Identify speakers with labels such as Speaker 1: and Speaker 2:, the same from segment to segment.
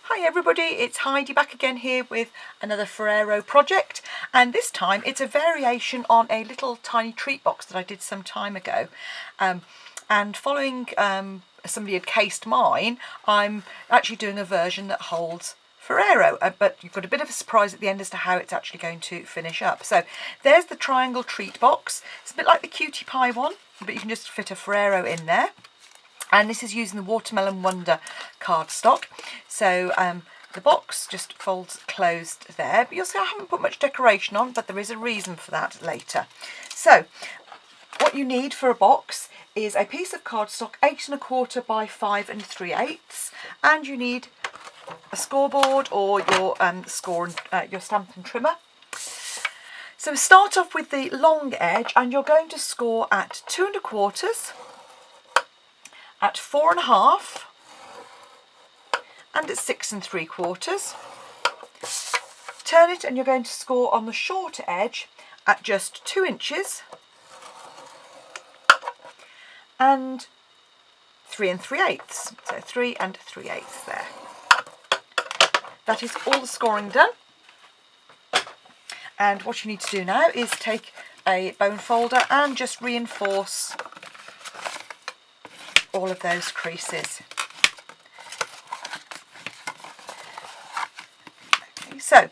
Speaker 1: Hi everybody, it's Heidi back again here with another Ferrero project, and this time it's a variation on a little tiny treat box that I did some time ago. And following somebody had cased mine, I'm actually doing a version that holds Ferrero, but you've got a bit of a surprise at the end as to how it's actually going to finish up. So there's the triangle treat box. It's a bit like the Cutie pie one, but you can just fit a Ferrero in there. And this is using the Watermelon Wonder cardstock. So the box just folds closed there. But you'll see I haven't put much decoration on, but there is a reason for that later. So what you need for a box is a piece of cardstock 8 1/4 by 5 3/8, and you need a scoreboard or your your Stampin' trimmer. So start off with the long edge, and you're going to score at 2 1/4, at 4 1/2, and at 6 3/4. Turn it and you're going to score on the shorter edge at just 2 inches and 3 3/8. So 3 3/8 there. That is all the scoring done. And what you need to do now is take a bone folder and just reinforce all of those creases. Okay, so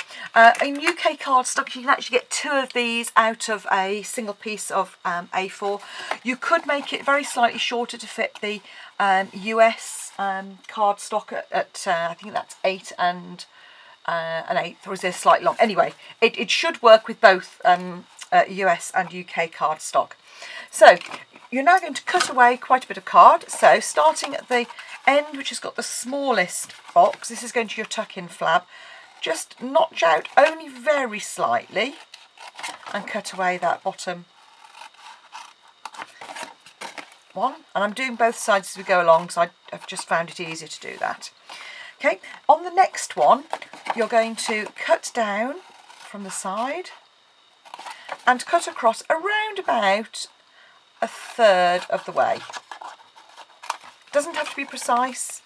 Speaker 1: in UK cardstock you can actually get 2 of these out of a single piece of A4. You could make it very slightly shorter to fit the US cardstock at I think that's 8 and an 1/8, or is there slightly long? Anyway, it should work with both US and UK cardstock. So you're now going to cut away quite a bit of card. So starting at the end, which has got the smallest box, this is going to your tuck-in flap. Just notch out only very slightly and cut away that bottom one. And I'm doing both sides as we go along, so I've just found it easier to do that. Okay, on the next one, you're going to cut down from the side and cut across around about 1/3 of the way. Doesn't have to be precise.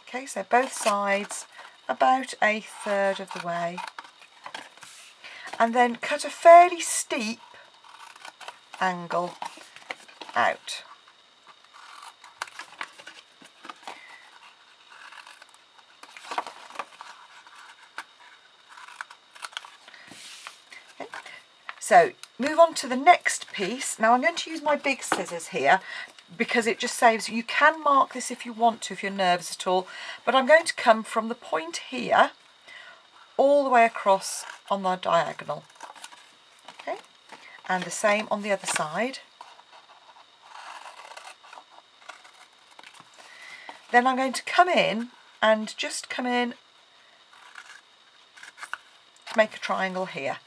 Speaker 1: Okay, so both sides about 1/3 of the way, and then cut a fairly steep angle out. Okay. So move on to the next piece. Now I'm going to use my big scissors here because it just saves, you can mark this if you want to, if you're nervous at all, but I'm going to come from the point here all the way across on the diagonal. Okay, and the same on the other side. Then I'm going to come in and just come in to make a triangle here.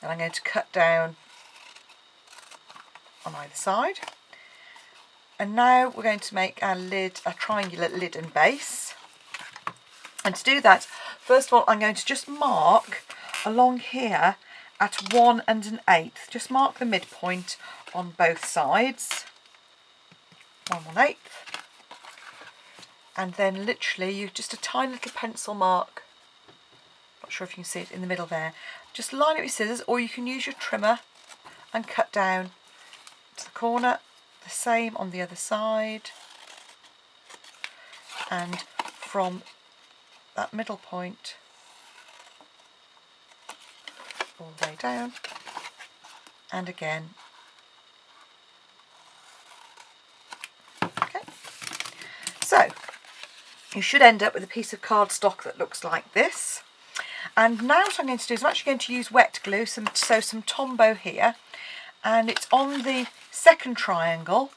Speaker 1: And I'm going to cut down on either side. And now we're going to make our lid, a triangular lid and base. And to do that, first of all, I'm going to just mark along here at 1 1/8. Just mark the midpoint on both sides. 1 1/8. And then literally you just a tiny little pencil mark. Not sure if you can see it in the middle there. Just line it with scissors, or you can use your trimmer and cut down to the corner. The same on the other side, and from that middle point all the way down, and again. Okay, so you should end up with a piece of cardstock that looks like this. And now what I'm going to do is I'm actually going to use wet glue, some Tombow here, and it's on the second triangle.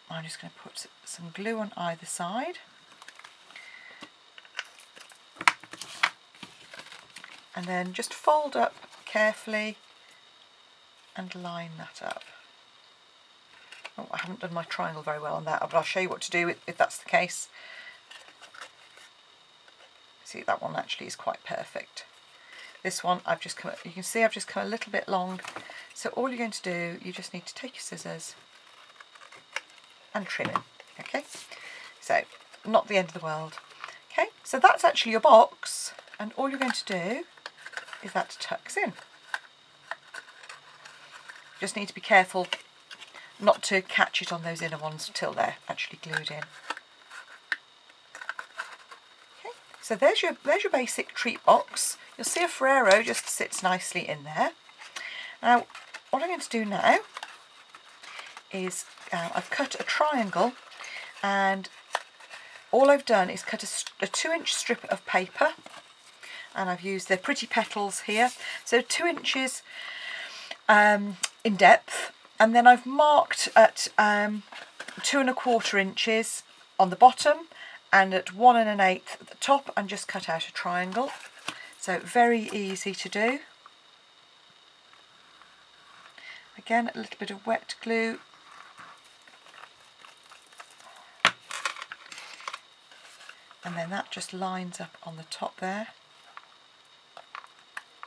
Speaker 1: I'm just going to put some glue on either side, and then just fold up carefully and line that up. Oh, I haven't done my triangle very well on that, but I'll show you what to do if that's the case. See, that one actually is quite perfect. This one I've just come, you can see I've just come a little bit long, So all you're going to do, you just need to take your scissors and trim it. Okay, so not the end of the world. Okay, so that's actually your box, and all you're going to do is that tucks in. Just need to be careful not to catch it on those inner ones until they're actually glued in. Okay, so there's your basic treat box. You'll see a Ferrero just sits nicely in there. Now, what I'm going to do now is I've cut a triangle, and all I've done is cut a 2-inch strip of paper, and I've used the Pretty Petals here, so 2 inches in depth, and then I've marked at 2 1/4 inches on the bottom and at 1 1/8 at the top, and just cut out a triangle. So very easy to do. Again, a little bit of wet glue. And then that just lines up on the top there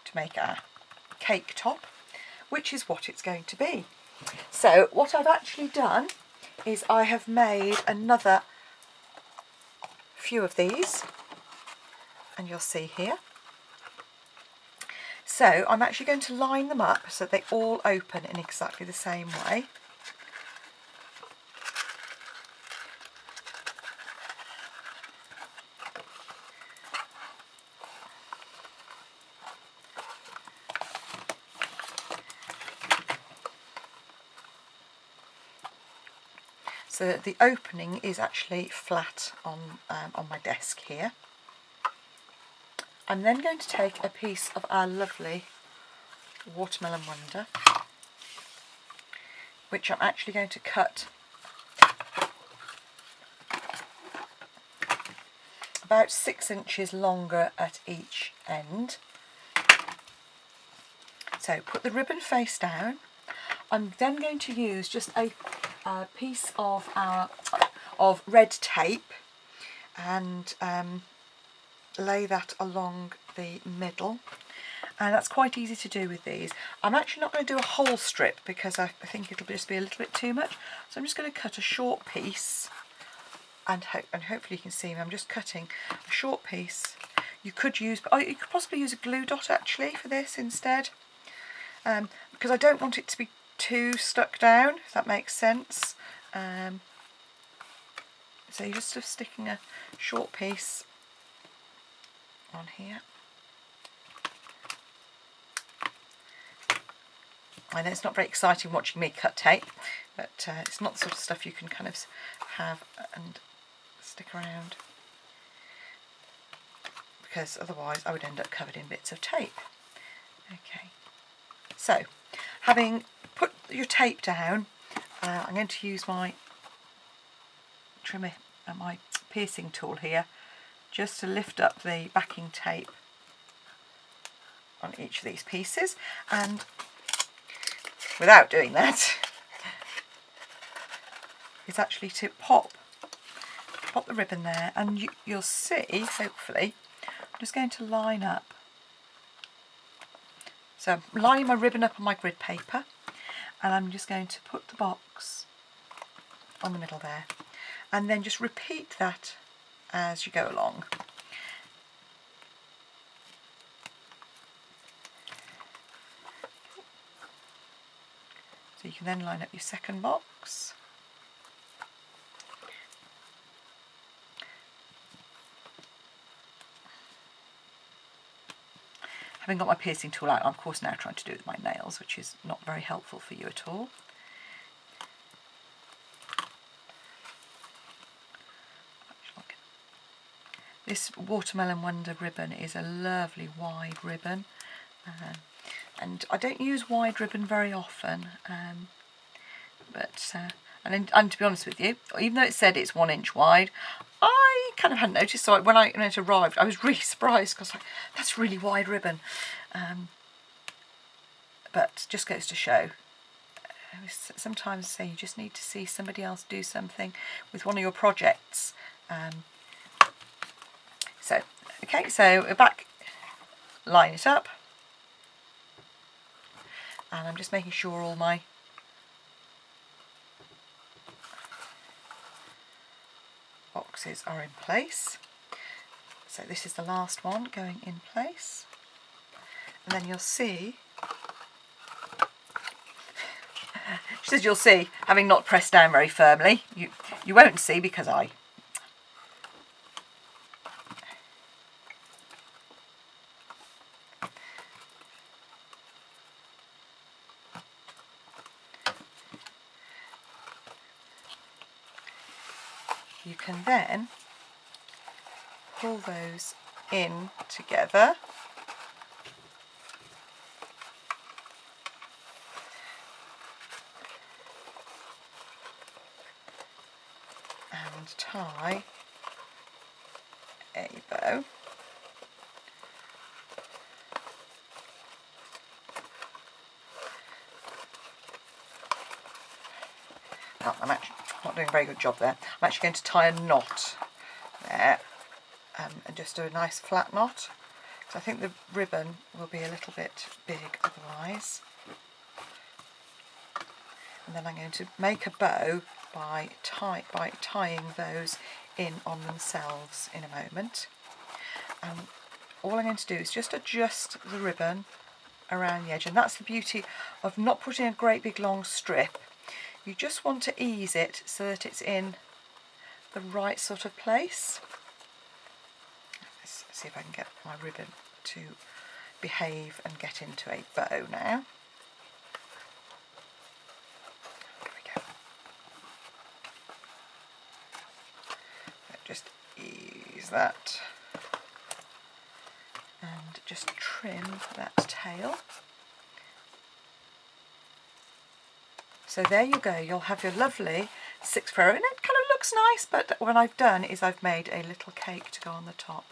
Speaker 1: to make our cake top, which is what it's going to be. So what I've actually done is I have made another few of these, and you'll see here. So I'm actually going to line them up so they all open in exactly the same way. So that the opening is actually flat on my desk here. I'm then going to take a piece of our lovely Watermelon Wonder, which I'm actually going to cut about 6 inches longer at each end. So put the ribbon face down. I'm then going to use just a piece of red tape and lay that along the middle, and that's quite easy to do with these. I'm actually not going to do a whole strip because I think it'll just be a little bit too much, so I'm just going to cut a short piece, and hopefully you can see me. I'm just cutting a short piece. You could possibly use a glue dot actually for this instead, because I don't want it to be too stuck down, if that makes sense. So you're just sort of sticking a short piece on here. I know it's not very exciting watching me cut tape, but it's not the sort of stuff you can kind of have and stick around, because otherwise I would end up covered in bits of tape. Okay, so having put your tape down, I'm going to use my trimmer and my piercing tool here just to lift up the backing tape on each of these pieces, and without doing that is actually to pop the ribbon there, and you'll see, hopefully, I'm just going to line up. So I'm lining my ribbon up on my grid paper, and I'm just going to put the box on the middle there, and then just repeat that as you go along. So you can then line up your second box. Having got my piercing tool out, I'm of course now trying to do it with my nails, which is not very helpful for you at all. This Watermelon Wonder ribbon is a lovely wide ribbon, and I don't use wide ribbon very often, and to be honest with you, even though it said it's 1 inch wide, I kind of hadn't noticed. So when it arrived, I was really surprised, because like, that's really wide ribbon. But just goes to show, sometimes say you just need to see somebody else do something with one of your projects. So we're back, line it up, and I'm just making sure all my boxes are in place. So this is the last one going in place, and then you'll see, she says you'll see, having not pressed down very firmly, you won't see because you can then pull those in together and tie a bow. Oh, I'm actually not doing a very good job there. I'm actually going to tie a knot there, and just do a nice flat knot, because I think the ribbon will be a little bit big otherwise. And then I'm going to make a bow by tying those in on themselves in a moment. And all I'm going to do is just adjust the ribbon around the edge, and that's the beauty of not putting a great big long strip. You just want to ease it so that it's in the right sort of place. Let's see if I can get my ribbon to behave and get into a bow now. There we go. Just ease that and just trim that tail. So there you go, you'll have your lovely 6 Ferrero, and it kind of looks nice, but what I've done is I've made a little cake to go on the top.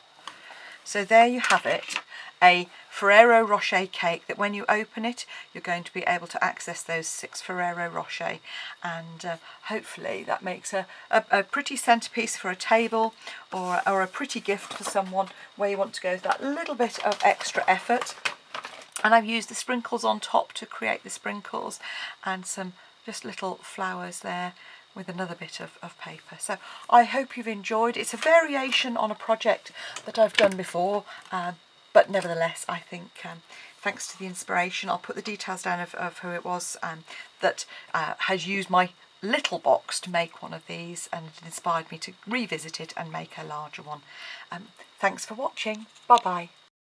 Speaker 1: So there you have it, a Ferrero Rocher cake that when you open it, you're going to be able to access those 6 Ferrero Rocher, and hopefully that makes a pretty centerpiece for a table, or a pretty gift for someone where you want to go with that little bit of extra effort. And I've used the sprinkles on top to create the sprinkles, and some just little flowers there with another bit of paper. So I hope you've enjoyed. It's a variation on a project that I've done before, but nevertheless I think thanks to the inspiration, I'll put the details down of who it was that has used my little box to make one of these, and it inspired me to revisit it and make a larger one. Thanks for watching. Bye bye.